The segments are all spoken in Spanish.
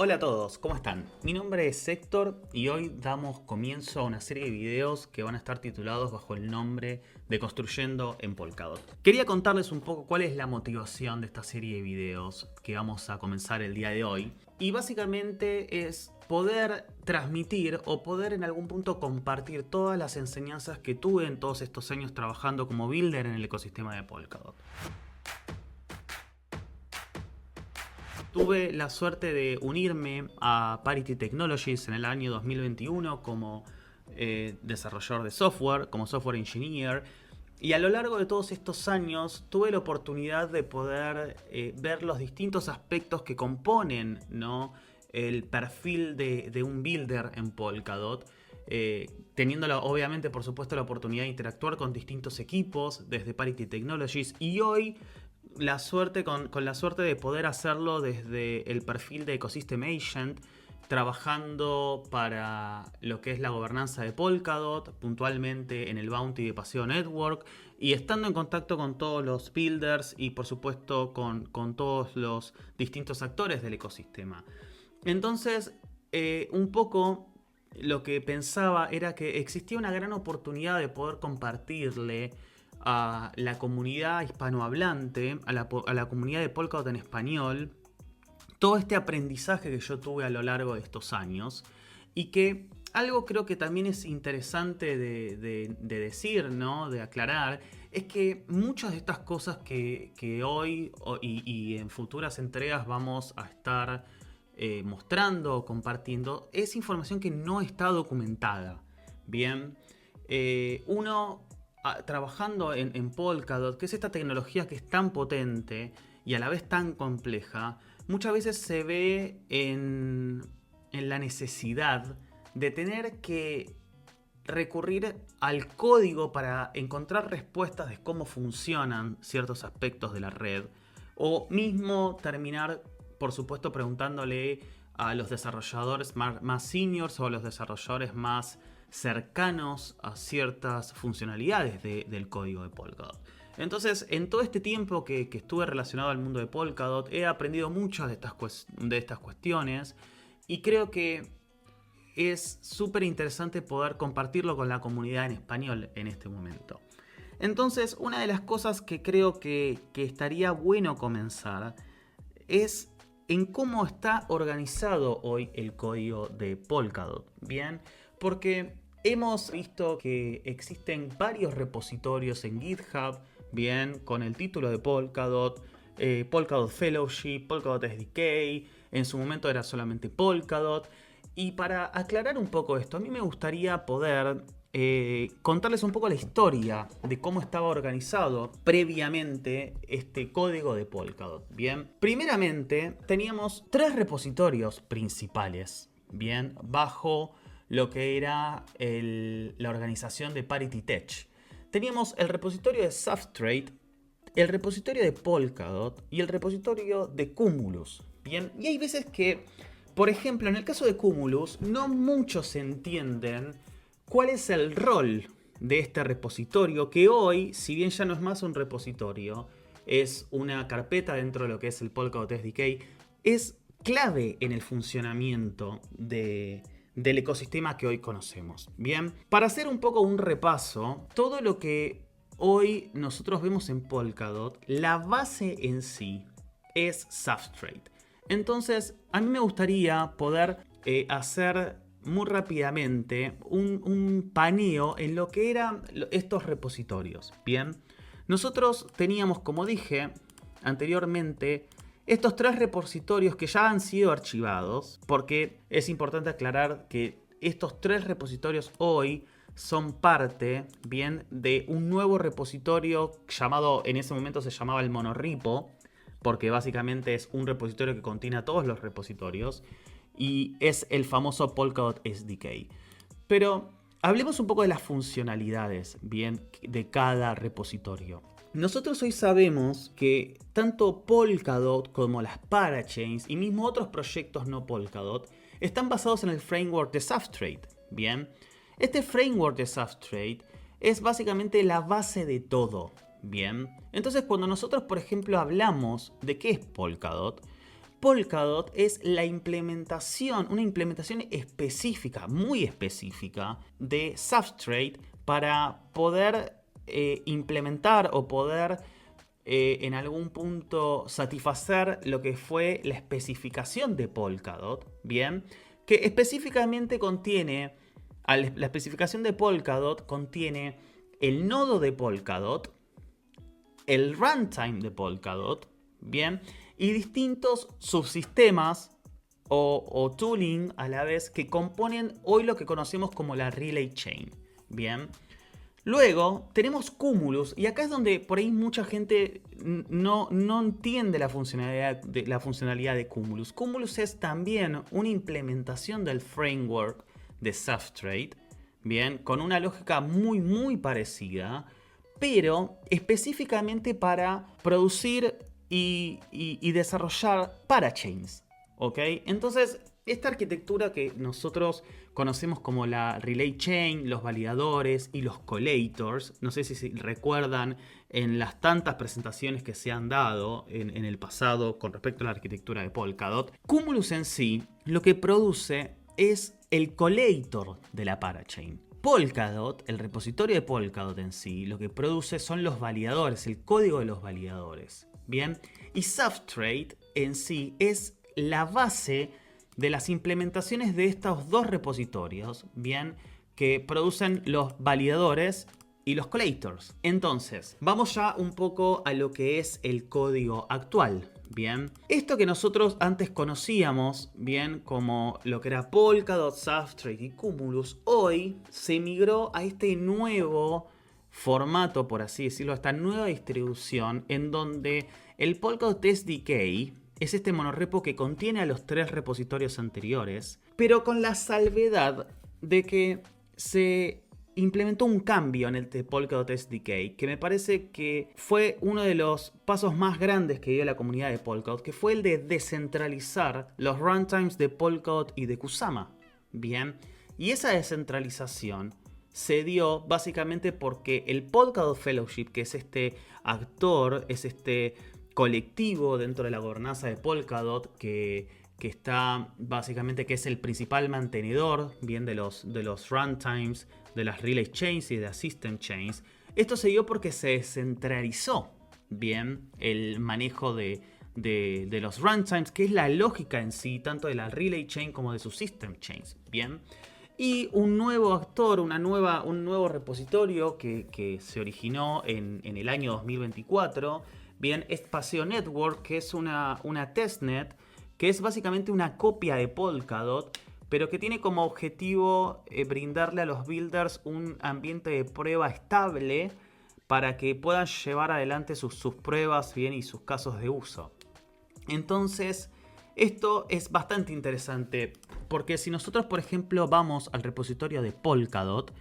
Hola a todos, ¿cómo están? Mi nombre es Héctor y hoy damos comienzo a una serie de videos que van a estar titulados bajo el nombre de Construyendo en Polkadot. Quería contarles un poco cuál es la motivación de esta serie de videos que vamos a comenzar el día de hoy. Y básicamente es poder transmitir o poder en algún punto compartir todas las enseñanzas que tuve en todos estos años trabajando como builder en el ecosistema de Polkadot. Tuve la suerte de unirme a Parity Technologies en el año 2021 como desarrollador de software, como software engineer. Y a lo largo de todos estos años tuve la oportunidad de poder ver los distintos aspectos que componen, ¿no?, el perfil de un builder en Polkadot. Teniendo obviamente, por supuesto, la oportunidad de interactuar con distintos equipos desde Parity Technologies. Y hoy con la suerte de poder hacerlo desde el perfil de Ecosystem Agent, trabajando para lo que es la gobernanza de Polkadot, puntualmente en el Bounty de Paseo Network, y estando en contacto con todos los builders y por supuesto con todos los distintos actores del ecosistema. Entonces, un poco lo que pensaba era que existía una gran oportunidad de poder compartirle a la comunidad hispanohablante, a la comunidad de Polkadot en español, todo este aprendizaje que yo tuve a lo largo de estos años. Y que algo creo que también es interesante de decir, ¿no?, de aclarar, es que muchas de estas cosas que hoy y en futuras entregas vamos a estar mostrando o compartiendo es información que no está documentada. Bien, trabajando en Polkadot, que es esta tecnología que es tan potente y a la vez tan compleja, muchas veces se ve en la necesidad de tener que recurrir al código para encontrar respuestas de cómo funcionan ciertos aspectos de la red, o mismo terminar, por supuesto, preguntándole a los desarrolladores más seniors o a los desarrolladores más cercanos a ciertas funcionalidades del código de Polkadot. Entonces, en todo este tiempo que estuve relacionado al mundo de Polkadot, he aprendido muchas de estas cuestiones y creo que es súper interesante poder compartirlo con la comunidad en español en este momento. Entonces, una de las cosas que creo que estaría bueno comenzar es en cómo está organizado hoy el código de Polkadot. Bien, porque hemos visto que existen varios repositorios en GitHub, bien, con el título de Polkadot, Polkadot Fellowship, Polkadot SDK, en su momento era solamente Polkadot. Y para aclarar un poco esto, a mí me gustaría poder contarles un poco la historia de cómo estaba organizado previamente este código de Polkadot. Bien, primeramente teníamos tres repositorios principales, bien, bajo lo que era la organización de Parity Tech. Teníamos el repositorio de Substrate, el repositorio de Polkadot y el repositorio de Cumulus. Bien, y hay veces que, por ejemplo, en el caso de Cumulus, no muchos entienden cuál es el rol de este repositorio, que hoy, si bien ya no es más un repositorio, es una carpeta dentro de lo que es el Polkadot SDK, es clave en el funcionamiento del ecosistema que hoy conocemos. Bien, para hacer un poco un repaso, todo lo que hoy nosotros vemos en Polkadot, la base en sí es Substrate. Entonces, a mí me gustaría poder hacer muy rápidamente un paneo en lo que eran estos repositorios. Bien, nosotros teníamos, como dije anteriormente, estos tres repositorios que ya han sido archivados, porque es importante aclarar que estos tres repositorios hoy son parte, bien, de un nuevo repositorio llamado, en ese momento se llamaba el monorepo, porque básicamente es un repositorio que contiene a todos los repositorios, y es el famoso Polkadot SDK. Pero hablemos un poco de las funcionalidades, bien, de cada repositorio. Nosotros hoy sabemos que tanto Polkadot como las parachains y mismo otros proyectos no Polkadot están basados en el framework de Substrate. Bien, este framework de Substrate es básicamente la base de todo. Bien, entonces cuando nosotros, por ejemplo, hablamos de qué es Polkadot, Polkadot es la implementación, una implementación específica, muy específica, de Substrate para poder implementar o poder en algún punto satisfacer lo que fue la especificación de Polkadot, ¿bien? Que específicamente contiene, la especificación de Polkadot contiene el nodo de Polkadot, el runtime de Polkadot, ¿bien? Y distintos subsistemas o tooling a la vez que componen hoy lo que conocemos como la Relay Chain, ¿bien? Luego tenemos Cumulus, y acá es donde por ahí mucha gente no entiende la funcionalidad de Cumulus. Cumulus es también una implementación del framework de Substrate, bien, con una lógica muy parecida, pero específicamente para producir y desarrollar parachains, ¿ok? Entonces, esta arquitectura que nosotros conocemos como la Relay Chain, los validadores y los collators, no sé si recuerdan en las tantas presentaciones que se han dado en el pasado con respecto a la arquitectura de Polkadot, Cumulus en sí lo que produce es el collator de la parachain. Polkadot, el repositorio de Polkadot en sí, lo que produce son los validadores, el código de los validadores, ¿bien? Y Substrate en sí es la base de las implementaciones de estos dos repositorios, ¿bien? Que producen los validadores y los collators. Entonces, vamos ya un poco a lo que es el código actual, ¿bien? Esto que nosotros antes conocíamos, ¿bien? Como lo que era Polkadot, Substrate y Cumulus, hoy se migró a este nuevo formato, por así decirlo, a esta nueva distribución en donde el Polkadot SDK es este monorepo que contiene a los tres repositorios anteriores, pero con la salvedad de que se implementó un cambio en el Polkadot SDK, que me parece que fue uno de los pasos más grandes que dio la comunidad de Polkadot, que fue el de descentralizar los runtimes de Polkadot y de Kusama. Bien, y esa descentralización se dio básicamente porque el Polkadot Fellowship, que es este actor, es este colectivo dentro de la gobernanza de Polkadot que está básicamente, que es el principal mantenedor bien de los runtimes, de las relay chains y de las system chains. Esto se dio porque se descentralizó bien el manejo de los runtimes, que es la lógica en sí, tanto de la relay chain como de sus system chains, bien. Y un nuevo actor, un nuevo repositorio que se originó en el año 2024, bien, es Paseo Network, que es una testnet, que es básicamente una copia de Polkadot, pero que tiene como objetivo brindarle a los builders un ambiente de prueba estable para que puedan llevar adelante sus pruebas bien y sus casos de uso. Entonces, esto es bastante interesante, porque si nosotros, por ejemplo, vamos al repositorio de Polkadot,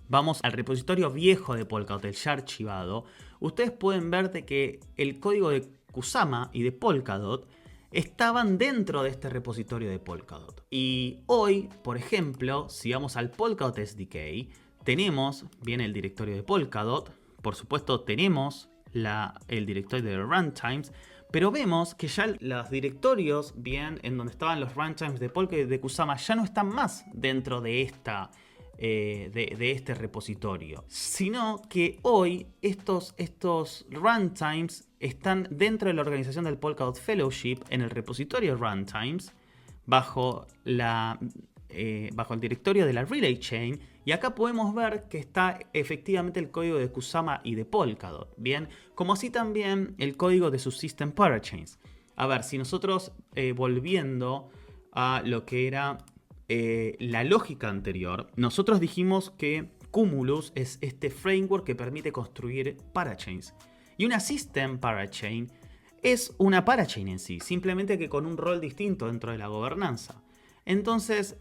vamos al repositorio viejo de Polkadot, el ya archivado, ustedes pueden ver de que el código de Kusama y de Polkadot estaban dentro de este repositorio de Polkadot. Y hoy, por ejemplo, si vamos al Polkadot SDK, tenemos bien el directorio de Polkadot, por supuesto tenemos el directorio de runtimes, pero vemos que ya los directorios, bien, en donde estaban los runtimes de Polkadot y de Kusama, ya no están más dentro de este repositorio, sino que hoy estos runtimes están dentro de la organización del Polkadot Fellowship en el repositorio runtimes bajo el directorio de la Relay Chain, y acá podemos ver que está efectivamente el código de Kusama y de Polkadot, bien, como así también el código de sus System Parachains. A ver, si nosotros volviendo a lo que era la lógica anterior, nosotros dijimos que Cumulus es este framework que permite construir parachains. Y una System Parachain es una parachain en sí, simplemente que con un rol distinto dentro de la gobernanza. Entonces,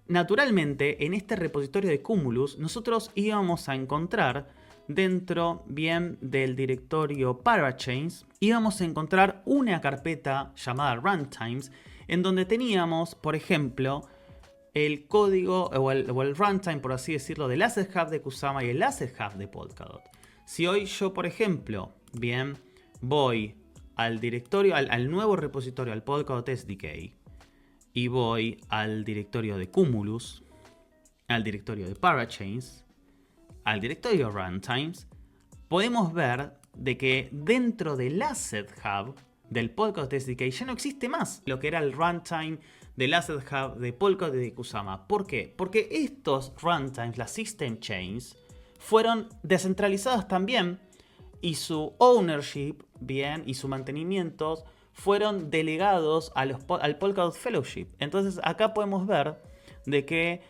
naturalmente, en este repositorio de Cumulus, nosotros íbamos a encontrar dentro bien del directorio Parachains, íbamos a encontrar una carpeta llamada Runtimes, en donde teníamos, por ejemplo, el código o el runtime, por así decirlo, del Asset Hub de Kusama y el Asset Hub de Polkadot. Si hoy yo, por ejemplo, bien, voy al directorio, al nuevo repositorio, al Polkadot SDK, y voy al directorio de Cumulus, al directorio de Parachains, al directorio Runtimes, podemos ver de que dentro del Asset Hub del Polkadot SDK ya no existe más lo que era el runtime del Asset Hub de Polkadot y de Kusama. ¿Por qué? Porque estos runtimes, las system chains, fueron descentralizadas también y su ownership, bien, y su mantenimiento fueron delegados a al Polkadot Fellowship. Entonces acá podemos ver de que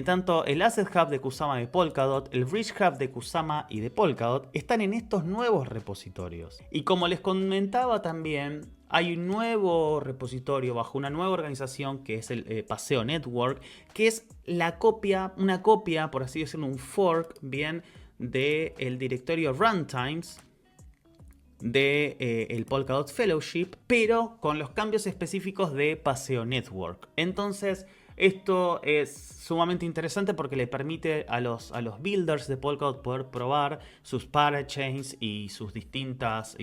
tanto el Asset Hub de Kusama de Polkadot, el Bridge Hub de Kusama y de Polkadot están en estos nuevos repositorios. Y como les comentaba también, hay un nuevo repositorio bajo una nueva organización que es el Paseo Network, que es la copia, una copia, por así decirlo, un fork, bien, del directorio Runtimes de el Polkadot Fellowship, pero con los cambios específicos de Paseo Network. Entonces, esto es sumamente interesante porque le permite a los builders de Polkadot poder probar sus parachains y sus distintos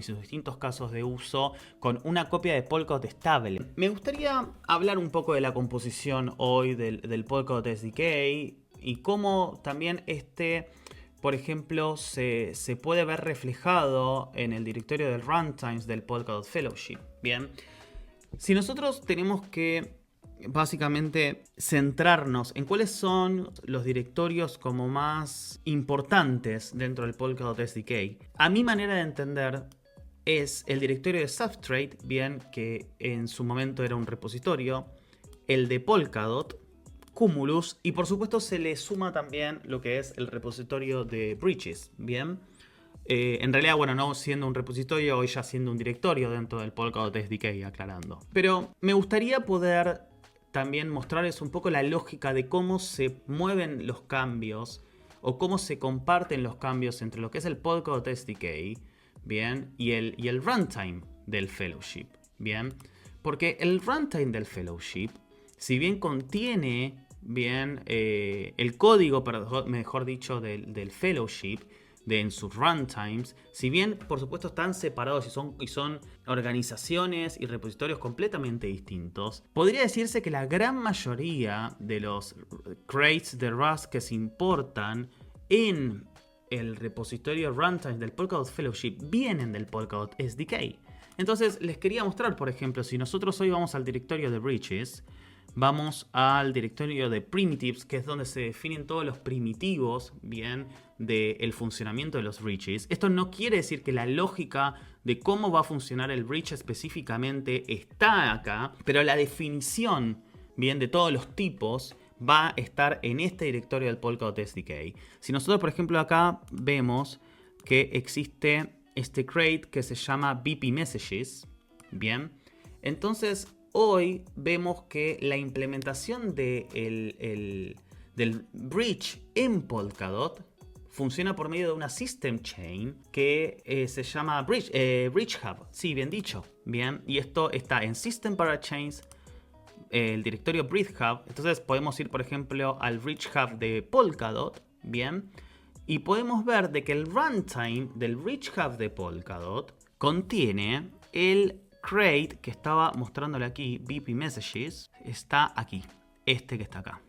casos de uso con una copia de Polkadot estable. Me gustaría hablar un poco de la composición hoy del Polkadot SDK y cómo también por ejemplo, se puede ver reflejado en el directorio del Runtimes del Polkadot Fellowship. Bien, si nosotros tenemos que básicamente centrarnos en cuáles son los directorios como más importantes dentro del Polkadot SDK, a mi manera de entender es el directorio de Substrate, bien, que en su momento era un repositorio, el de Polkadot, Cumulus, y por supuesto se le suma también lo que es el repositorio de Bridges, bien. En realidad, bueno, no siendo un repositorio, hoy ya siendo un directorio dentro del Polkadot SDK, aclarando. Pero me gustaría poder también mostrarles un poco la lógica de cómo se mueven los cambios o cómo se comparten los cambios entre lo que es el Polkadot SDK, bien, y el runtime del Fellowship, bien. Porque el runtime del Fellowship, si bien contiene bien el código, mejor dicho, del Fellowship en sus runtimes, si bien por supuesto están separados y son organizaciones y repositorios completamente distintos, podría decirse que la gran mayoría de los crates de Rust que se importan en el repositorio runtime del Polkadot Fellowship vienen del Polkadot SDK. Entonces les quería mostrar, por ejemplo, si nosotros hoy vamos al directorio de Bridges, vamos al directorio de Primitives, que es donde se definen todos los primitivos, bien, del funcionamiento de los bridges. Esto no quiere decir que la lógica de cómo va a funcionar el bridge específicamente está acá, pero la definición, bien, de todos los tipos va a estar en este directorio del Polkadot SDK. Si nosotros, por ejemplo, acá vemos que existe este crate que se llama BP Messages, bien, entonces hoy vemos que la implementación del bridge en Polkadot funciona por medio de una system chain que se llama Bridge Hub. Sí, bien dicho. Bien, y esto está en System Parachains, el directorio Bridge Hub. Entonces podemos ir, por ejemplo, al Bridge Hub de Polkadot. Bien, y podemos ver de que el runtime del Bridge Hub de Polkadot contiene el crate que estaba mostrándole aquí, BP Messages, está aquí, este que está acá.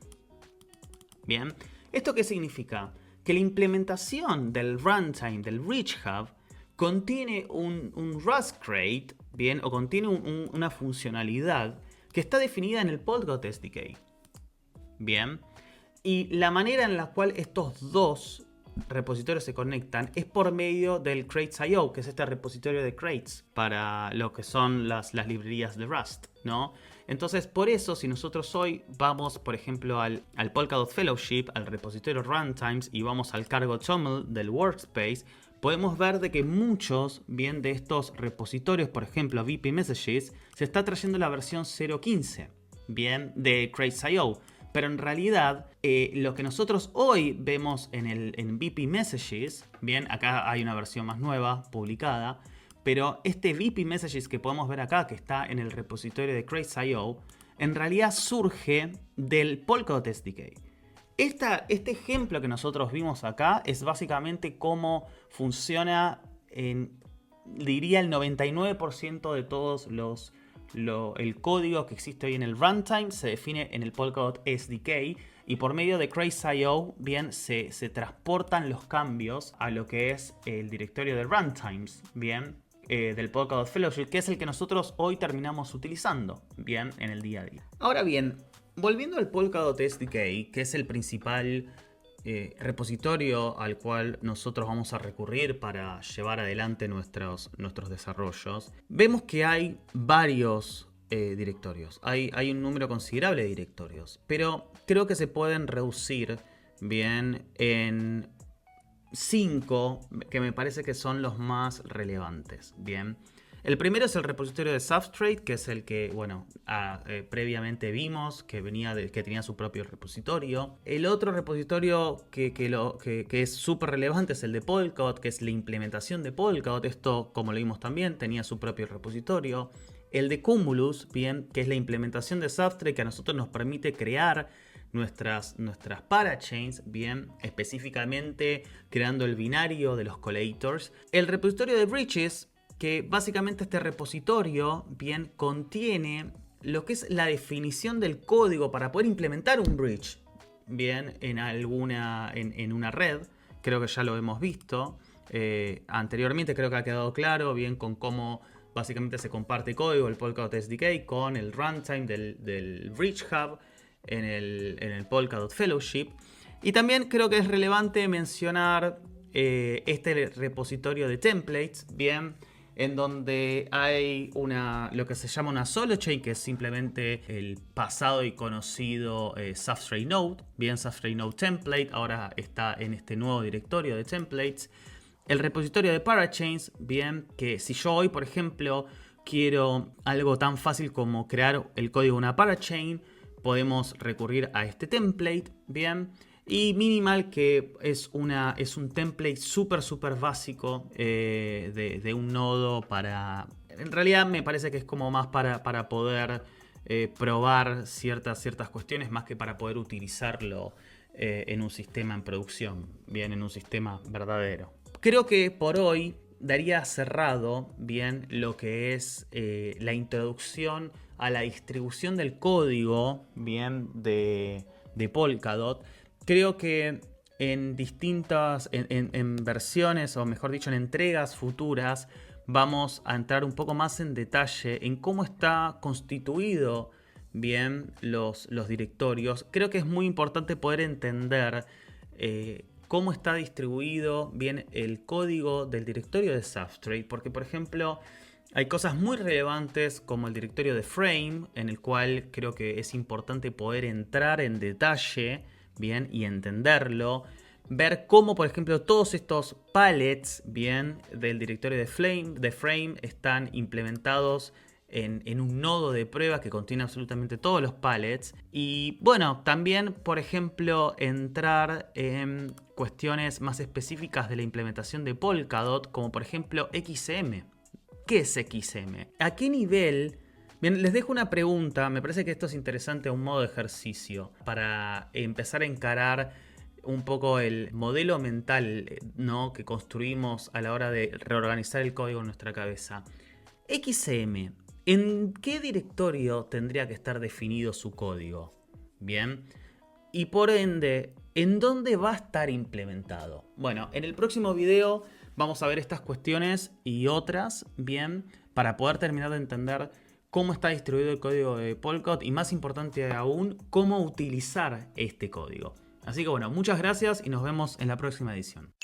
Bien, ¿esto qué significa? Que la implementación del runtime del Bridge Hub contiene un Rust crate, bien, o contiene una funcionalidad que está definida en el Polkadot SDK. Bien, y la manera en la cual estos dos repositorios se conectan es por medio del Crates.io, que es este repositorio de crates para lo que son las librerías de Rust, ¿no? Entonces, por eso, si nosotros hoy vamos, por ejemplo, al Polkadot Fellowship, al repositorio Runtimes, y vamos al cargo toml del Workspace, podemos ver de que muchos, bien, de estos repositorios, por ejemplo, BP Messages, se está trayendo la versión 0.15, bien, de Crates.io. Pero en realidad, lo que nosotros hoy vemos en BP Messages, bien, acá hay una versión más nueva, publicada, pero este BP Messages que podemos ver acá, que está en el repositorio de Crates.io, en realidad surge del Polkadot SDK. Este ejemplo que nosotros vimos acá es básicamente cómo funciona diría el 99% de todos el código que existe hoy en el runtime se define en el Polkadot SDK, y por medio de Craze.io bien se transportan los cambios a lo que es el directorio de runtimes, bien, del Polkadot Fellowship, que es el que nosotros hoy terminamos utilizando, bien, en el día a día. Ahora bien, volviendo al Polkadot SDK, que es el principal repositorio al cual nosotros vamos a recurrir para llevar adelante nuestros desarrollos, vemos que hay varios directorios. Hay un número considerable de directorios, pero creo que se pueden reducir bien en 5 que me parece que son los más relevantes. Bien. El primero es el repositorio de Substrate, que es el que, bueno, previamente vimos que tenía su propio repositorio. El otro repositorio que es súper relevante es el de Polkadot, que es la implementación de Polkadot. Esto, como lo vimos también, tenía su propio repositorio. El de Cumulus, bien, que es la implementación de Substrate, que a nosotros nos permite crear nuestras parachains, bien, específicamente creando el binario de los collators. El repositorio de Bridges, que básicamente este repositorio bien contiene lo que es la definición del código para poder implementar un bridge bien en una red. Creo que ya lo hemos visto anteriormente, creo que ha quedado claro bien con cómo básicamente se comparte código el Polkadot SDK con el runtime del Bridge Hub en el Polkadot Fellowship. Y también creo que es relevante mencionar este repositorio de templates, bien, en donde hay lo que se llama una solo chain, que es simplemente el pasado y conocido Substrate Node, bien, Substrate Node Template, ahora está en este nuevo directorio de templates. El repositorio de parachains, bien, que si yo hoy, por ejemplo, quiero algo tan fácil como crear el código de una parachain, podemos recurrir a este template, bien. Y Minimal, que es un template súper básico de un nodo para... En realidad me parece que es como más para poder probar ciertas cuestiones, más que para poder utilizarlo en un sistema en producción, bien, en un sistema verdadero. Creo que por hoy daría cerrado bien lo que es la introducción a la distribución del código bien de Polkadot. Creo que en distintas en versiones, o mejor dicho, en entregas futuras, vamos a entrar un poco más en detalle en cómo está constituido bien los directorios. Creo que es muy importante poder entender cómo está distribuido bien el código del directorio de Substrate, porque por ejemplo hay cosas muy relevantes como el directorio de Frame, en el cual creo que es importante poder entrar en detalle bien y entenderlo, ver cómo por ejemplo todos estos pallets bien del directorio de Frame están implementados en un nodo de prueba que contiene absolutamente todos los pallets. Y bueno, también por ejemplo entrar en cuestiones más específicas de la implementación de Polkadot, como por ejemplo XM. ¿Qué es XM? ¿A qué nivel? Bien, les dejo una pregunta, me parece que esto es interesante a un modo de ejercicio para empezar a encarar un poco el modelo mental, ¿no?, que construimos a la hora de reorganizar el código en nuestra cabeza. XM, ¿en qué directorio tendría que estar definido su código? Bien, y por ende, ¿en dónde va a estar implementado? Bueno, en el próximo video vamos a ver estas cuestiones y otras, bien, para poder terminar de entender cómo está distribuido el código de Polkadot y, más importante aún, cómo utilizar este código. Así que bueno, muchas gracias y nos vemos en la próxima edición.